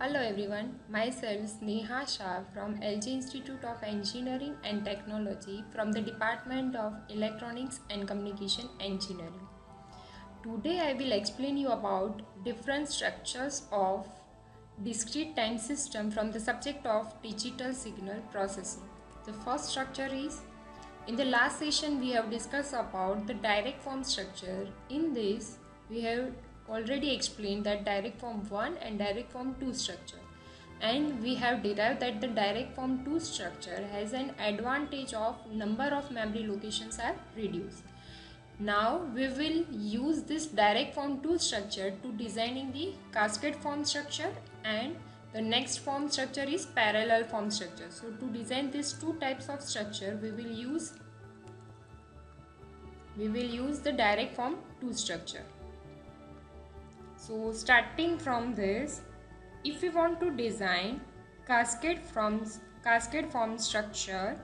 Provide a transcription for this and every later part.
Hello everyone, myself Sneha Shah from LG Institute of Engineering and Technology from the Department of Electronics and Communication Engineering. Today I will explain you about different structures of discrete time system from the subject of digital signal processing. The first structure is, in the last session we have discussed about the direct form structure. In this we have already explained that direct form 1 and direct form 2 structure, and we have derived that the direct form 2 structure has an advantage of number of memory locations are reduced. Now we will use this direct form 2 structure to designing the cascade form structure, and the next form structure is parallel form structure. So to design these two types of structure we will use the direct form 2 structure. So starting from this, if we want to design cascade form structure,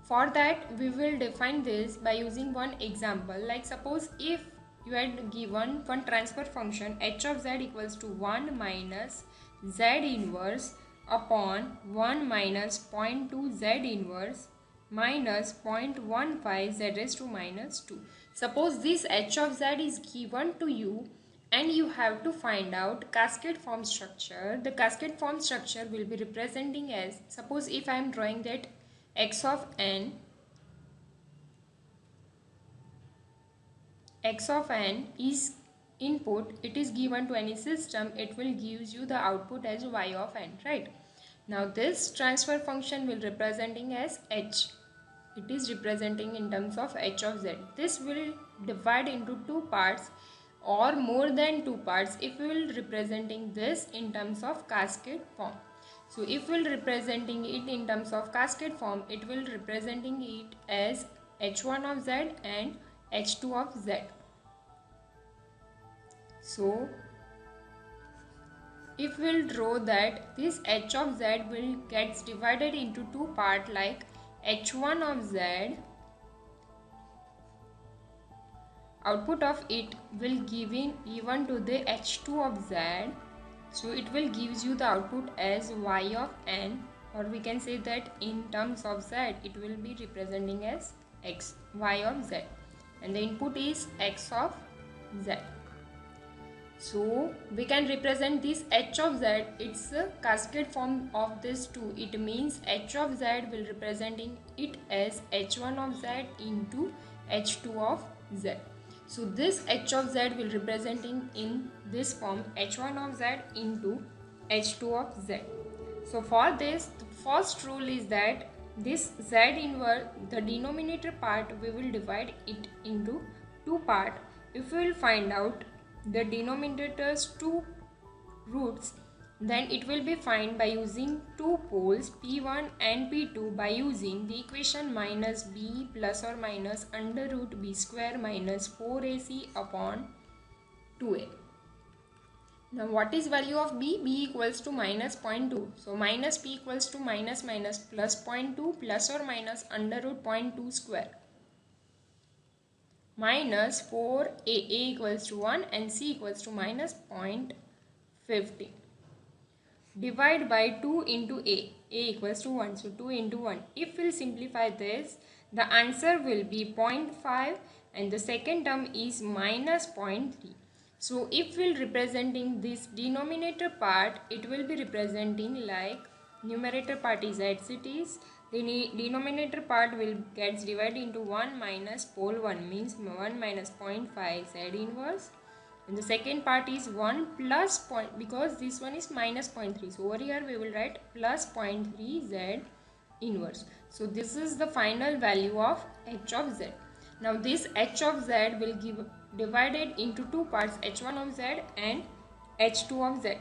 for that we will define this by using one example. Like suppose if you had given one transfer function h of z equals to 1 minus z inverse upon 1 minus 0.2 z inverse minus 0.15 z raised to minus 2. Suppose this h of z is given to you and you have to find out cascade form structure. The cascade form structure will be representing as, suppose if I am drawing that x of n is input, it is given to any system, it will gives you the output as y of n, right? Now this transfer function will representing as h. It is representing in terms of h of z. This will divide into two parts or more than two parts if we will representing this in terms of cascade form. So if we will representing it in terms of cascade form, it will representing it as h1 of z and h2 of z. So if we will draw that this h of z will gets divided into two parts, like h1 of z, output of it will given to the h2 of z, so it will gives you the output as y of n, or we can say that in terms of z it will be representing as x, y of z, and the input is x of z. So we can represent this h of z, it's a cascade form of this two. It means h of z will representing it as h1 of z into h2 of z. So this h of z will representing in this form h1 of z into h2 of z. So for this, the first rule is that this z inverse, the denominator part, we will divide it into two parts. If we will find out the denominator's two roots, then it will be found by using two poles p1 and p2 by using the equation minus b plus or minus under root b square minus 4ac upon 2a. Now what is value of b? B equals to minus 0.2. So minus p equals to minus minus plus 0.2 plus or minus under root 0.2 square minus 4 a equals to 1 and c equals to minus 0.50. Divide by 2 into a equals to 1, so 2 into 1. If we will simplify this, the answer will be 0.5 and the second term is minus 0.3. So if we will representing this denominator part, it will be representing like numerator part is as it is. The denominator part will gets divided into 1 minus pole 1, means 1 minus 0.5 z inverse, and the second part is 1 plus point, because this one is minus 0.3, so over here we will write plus 0.3 z inverse. So this is the final value of h of z. Now this h of z will give divided into two parts, h1 of z and h2 of z.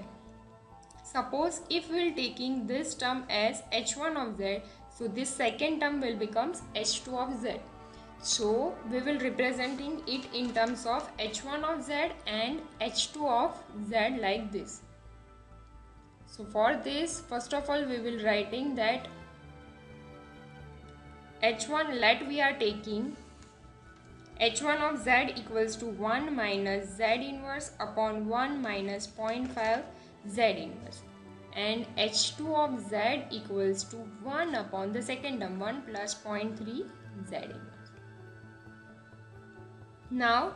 Suppose if we will taking this term as h1 of z, so this second term will becomes h2 of z. So we will representing it in terms of h1 of z and h2 of z like this. So for this, first of all we will writing that h1, let we are taking h1 of z equals to 1 minus z inverse upon 1 minus 0.5 Z inverse, and H2 of Z equals to 1 upon the second term, 1 plus 0.3 Z inverse. Now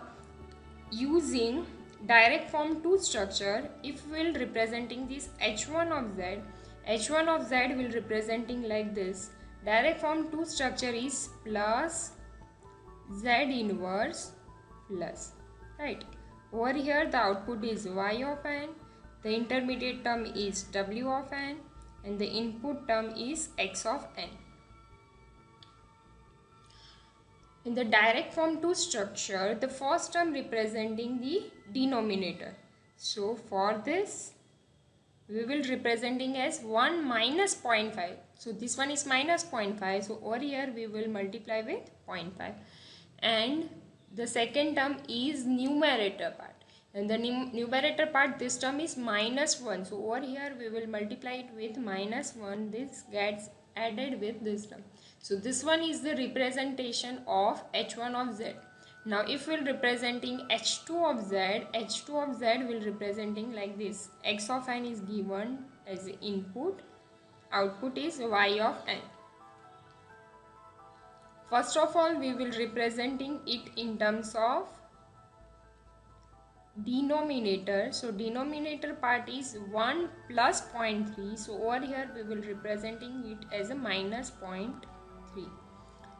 using direct form 2 structure, if we will representing this H1 of Z, H1 of Z will representing like this. Direct form 2 structure is plus Z inverse plus, right? Over here the output is Y of n, the intermediate term is W of n, and the input term is X of n. In the direct form 2 structure, the first term representing the denominator. So for this, we will representing as 1 minus 0.5. So this one is minus 0.5. So over here we will multiply with 0.5. And the second term is numerator part. And the numerator part, this term is minus 1. So over here we will multiply it with minus 1. This gets added with this term. So this one is the representation of H1 of Z. Now if we are representing H2 of Z, H2 of Z will representing like this. X of n is given as input, output is Y of n. First of all, we will representing it in terms of denominator. So denominator part is 1 plus 0.3. So over here we will representing it as a minus 0.3.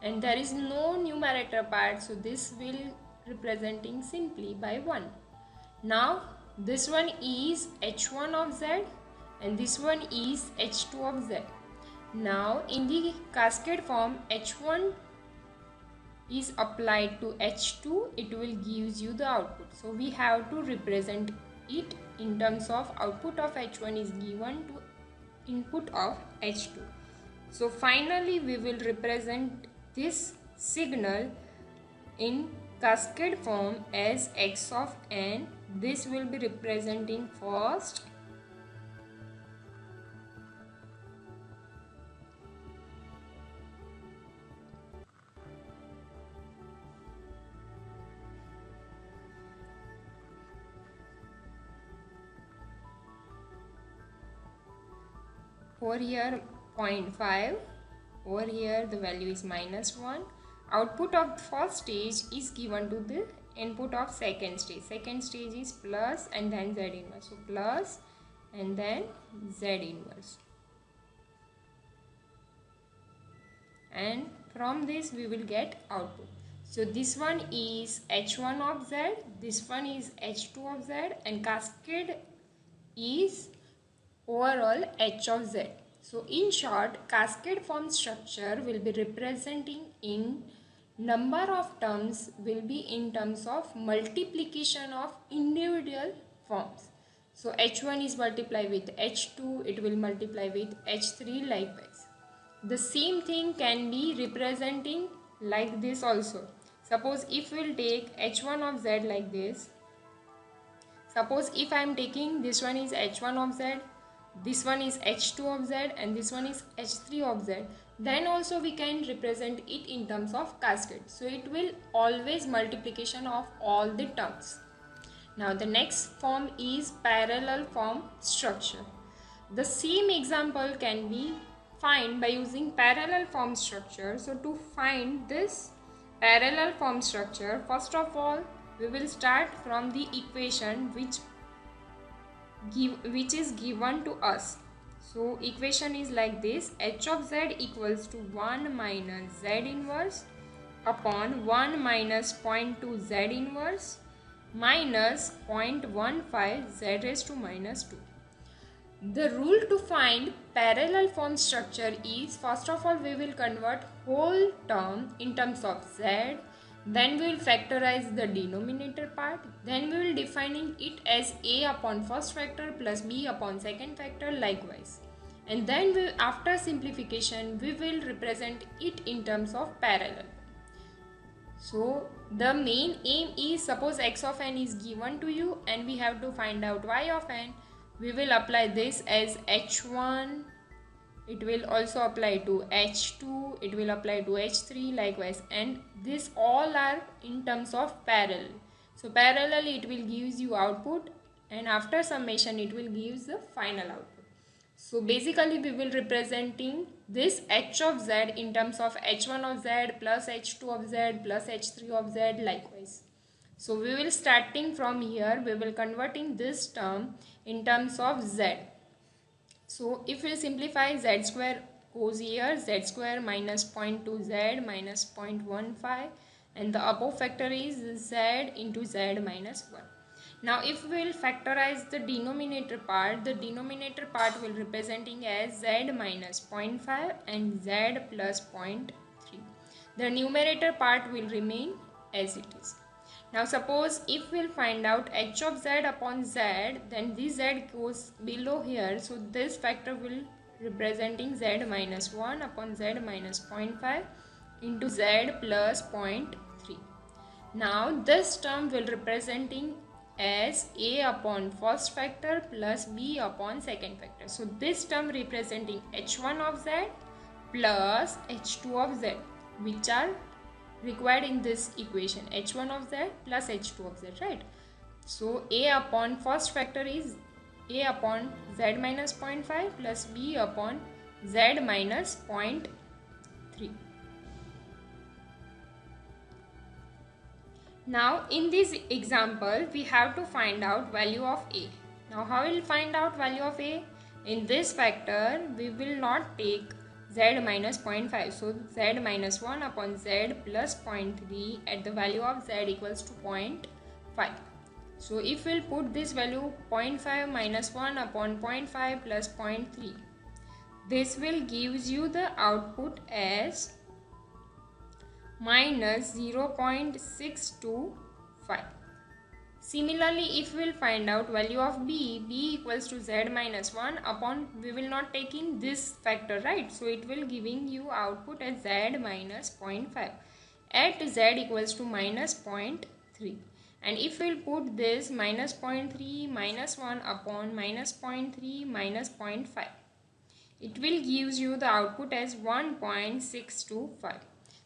And there is no numerator part, so this will representing simply by 1. Now this one is H1 of Z and this one is H2 of Z. Now in the cascade form, H1 is applied to H2, it will gives you the output. So we have to represent it in terms of output of H1 is given to input of H2. So finally we will represent this signal in cascade form as X of n. This will be representing first over here 0.5, over here the value is minus 1. Output of first stage is given to the input of second stage. Second stage is plus and then Z inverse. So plus and then Z inverse. And from this we will get output. So this one is H1 of Z, this one is H2 of Z, and cascade is overall H of Z. So in short, cascade form structure will be representing in number of terms will be in terms of multiplication of individual forms. So H1 is multiplied with H2, it will multiply with H3 likewise. The same thing can be representing like this also. Suppose if we will take H1 of Z like this. Suppose if I am taking this one is H1 of Z, this one is H2 of Z and this one is H3 of Z, then also we can represent it in terms of cascade. So it will always multiplication of all the terms. Now the next form is parallel form structure. The same example can be find by using parallel form structure. So to find this parallel form structure, first of all we will start from the equation which is given to us. So equation is like this: H of Z equals to 1 minus Z inverse upon 1 minus 0.2 Z inverse minus 0.15 Z raised to minus 2. The rule to find parallel form structure is, first of all we will convert whole term in terms of Z, then we will factorize the denominator part, then we will defining it as a upon first factor plus b upon second factor likewise, and then after simplification we will represent it in terms of parallel. So the main aim is, suppose x of n is given to you and we have to find out y of n, we will apply this as h1, it will also apply to h2, it will apply to h3 likewise, and this all are in terms of parallel. So parallel it will gives you output and after summation it will give the final output. So basically we will representing this h of z in terms of h1 of z plus h2 of z plus h3 of z likewise. So we will starting from here, we will converting this term in terms of z. So if we simplify, z square goes here, z square minus 0.2z minus 0.15, and the above factor is z into z minus 1. Now if we will factorize the denominator part will representing as z minus 0.5 and z plus 0.3. The numerator part will remain as it is. Now suppose if we'll find out h of z upon z, then this z goes below here. So this factor will representing z minus 1 upon z minus 0.5 into z plus 0.3. Now this term will representing as a upon first factor plus b upon second factor. So this term representing h1 of z plus h2 of z, which are required in this equation, h1 of z plus h2 of z, right? So a upon first factor is a upon z minus 0.5 plus b upon z minus 0.3. Now in this example we have to find out value of a. Now how will find out value of a? In this factor we will not take z minus 0.5. So z minus 1 upon z plus 0.3 at the value of z equals to 0.5. So if we'll put this value 0.5 minus 1 upon 0.5 plus 0.3, this will gives you the output as minus 0.625. Similarly, if we will find out value of b equals to z minus 1 upon, we will not taking this factor, right? So it will giving you output as z minus 0.5 at z equals to minus 0.3. And if we will put this minus 0.3 minus 1 upon minus 0.3 minus 0.5, it will gives you the output as 1.625.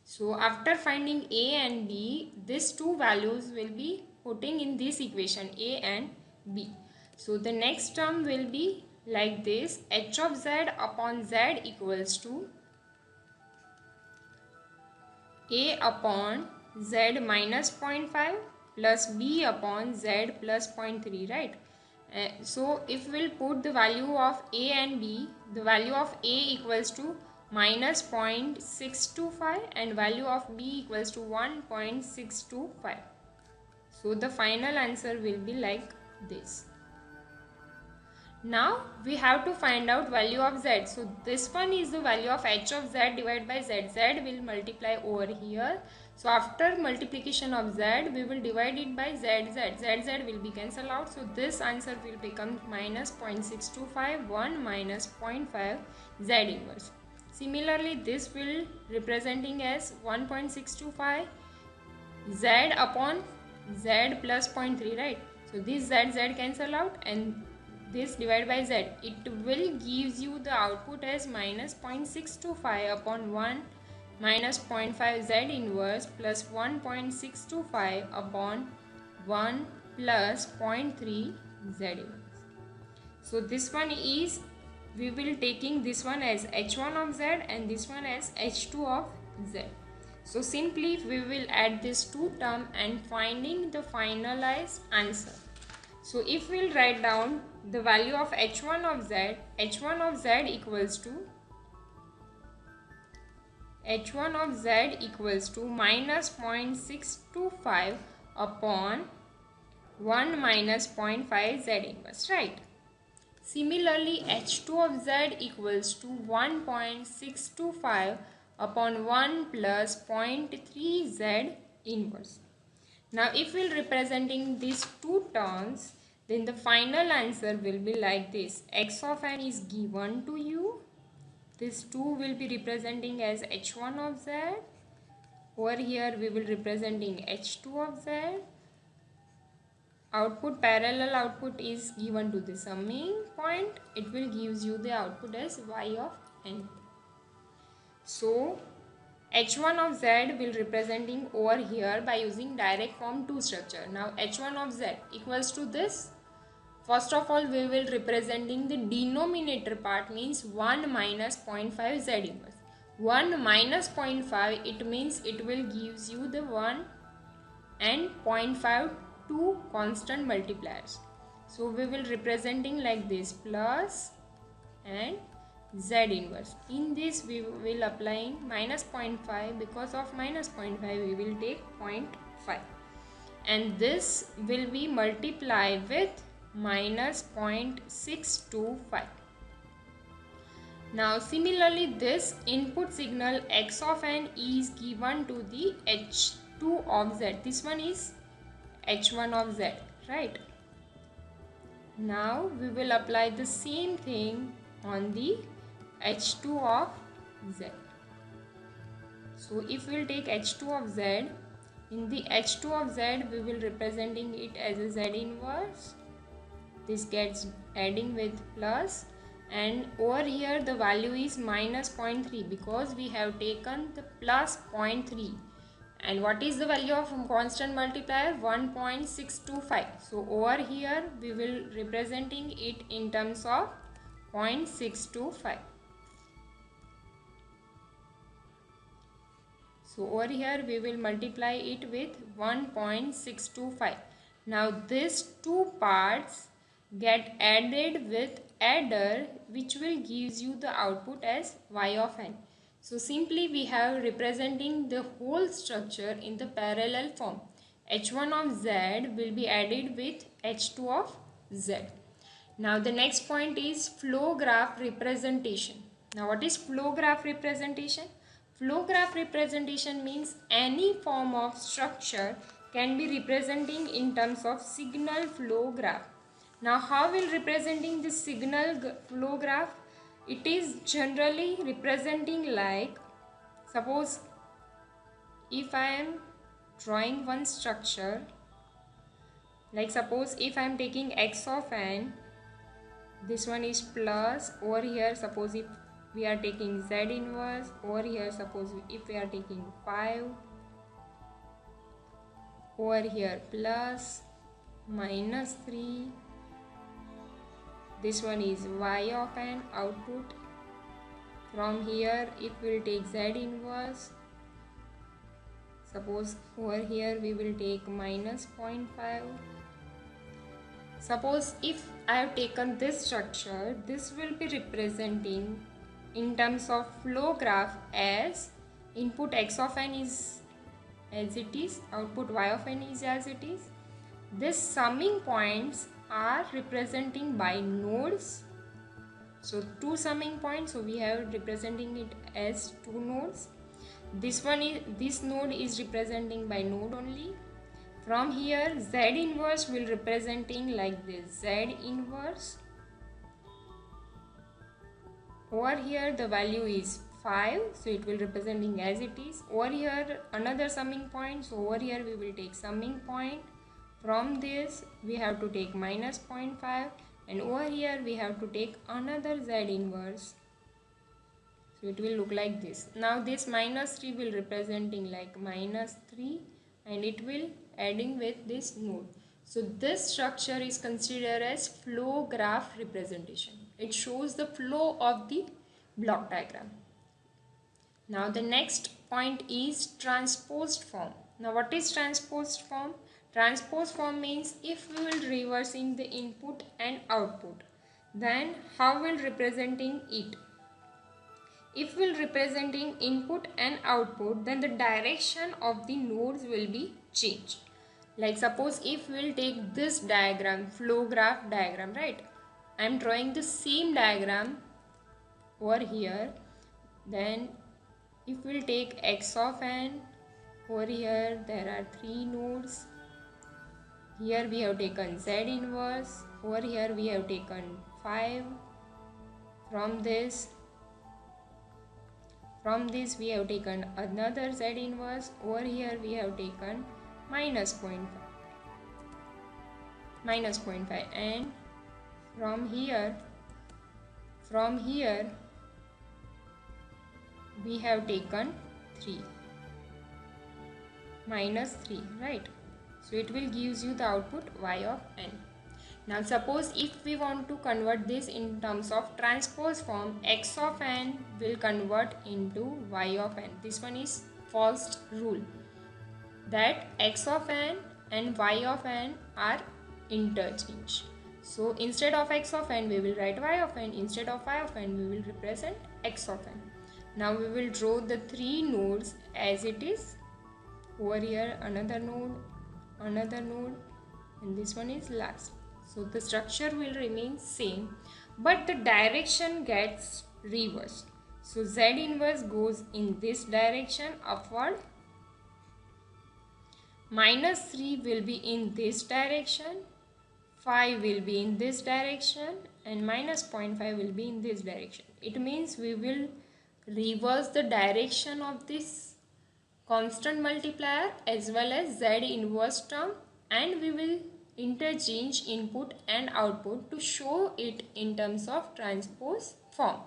So after finding a and b, these two values will be putting in this equation a and b. So the next term will be like this, h of z upon z equals to a upon z minus 0.5 plus b upon z plus 0.3, right? So if we will put the value of a and b, the value of a equals to minus 0.625 and value of b equals to 1.625. So the final answer will be like this. Now we have to find out value of z. So this one is the value of h of z divided by z. Z will multiply over here. So after multiplication of z, we will divide it by z. Z will be cancelled out. So this answer will become minus 0.625, 1 minus 0.5 z inverse. Similarly, this will representing as 1.625 z upon z plus 0.3, right? So this z cancel out and this divided by z. It will gives you the output as minus 0.625 upon 1 minus 0.5 z inverse plus 1.625 upon 1 plus 0.3 z inverse. So this one is, we will taking this one as h1 of z and this one as h2 of z. So simply we will add these two terms and finding the finalized answer. So if we will write down the value of h1 of z equals to minus 0.625 upon 1 minus 0.5 z inverse, right? Similarly, h2 of z equals to 1.625 upon 1 plus 0.3 z inverse. Now if we are representing these two terms, then the final answer will be like this. X of n is given to you. This 2 will be representing as h1 of z. Over here we will representing h2 of z. Output, parallel output is given to the summing point. It will gives you the output as y of n. So h1 of z will representing over here by using direct form 2 structure. Now h1 of z equals to this First of all, we will representing the denominator part, means 1 minus 0.5 z inverse. 1 minus 0.5, it means it will gives you the 1 and 0.5 two constant multipliers. So we will representing like this, plus and z inverse. In this we will applying minus 0.5, because of minus 0.5 we will take 0.5, and this will be multiplied with minus 0.625. Now similarly, this input signal x of n is given to the h2 of z. This one is h1 of z, right? Now we will apply the same thing on the h2 of z. So if we will take h2 of z, in the h2 of z we will representing it as a z inverse. This gets adding with plus, and over here the value is minus 0.3 because we have taken the plus 0.3. And what is the value of constant multiplier? 1.625. So over here we will representing it in terms of 0.625. So over here we will multiply it with 1.625. Now these two parts get added with adder, which will gives you the output as y of n. So simply we have representing the whole structure in the parallel form. h1 of z will be added with h2 of z. Now the next point is flow graph representation. Now what is flow graph representation? Flow graph representation means any form of structure can be representing in terms of signal flow graph. Now how will representing this signal flow graph? It is generally representing like, suppose if I am drawing one structure, like suppose if I am taking x of n, this one is plus, over here suppose if we are taking z inverse, over here suppose if we are taking 5, over here plus, minus 3, this one is y of n output. From here if we will take z inverse, suppose over here we will take minus 0.5. Suppose if I have taken this structure, this will be representing in terms of flow graph as input x of n is as it is, output y of n is as it is. This summing points are representing by nodes. So two summing points, so we have representing it as two nodes. This node is representing by node only. From here z inverse will representing like this, z inverse. Over here the value is 5, so it will representing as it is. Over here another summing point, so over here we will take summing point. From this we have to take minus 0.5, and over here we have to take another z inverse. So it will look like this. Now this minus 3 will representing like minus 3, and it will adding with this node. So this structure is considered as flow graph representation. It shows the flow of the block diagram. Now the next point is transposed form. Now what is transposed form? Transposed form means if we will reversing the input and output, then how will representing it? If we will representing input and output, then the direction of the nodes will be changed. Like suppose if we will take this diagram, flow graph diagram, right? I am drawing the same diagram over here. Then if we will take x of n, over here there are 3 nodes. Here we have taken z inverse, over here we have taken 5. From this we have taken another z inverse, over here we have taken minus 0.5, and from here we have taken 3, minus 3, right? So it will gives you the output y of n. Now suppose if we want to convert this in terms of transpose form, x of n will convert into y of n. This one is first rule, that x of n and y of n are interchange. So instead of x of n we will write y of n, instead of y of n we will represent x of n. Now we will draw the three nodes as it is. Over here another node, and this one is last. So the structure will remain same, but the direction gets reversed. So z inverse goes in this direction upward, -3 will be in this direction, 5 will be in this direction, and -0.5 will be in this direction. It means we will reverse the direction of this constant multiplier as well as z inverse term, and we will interchange input and output to show it in terms of transpose form.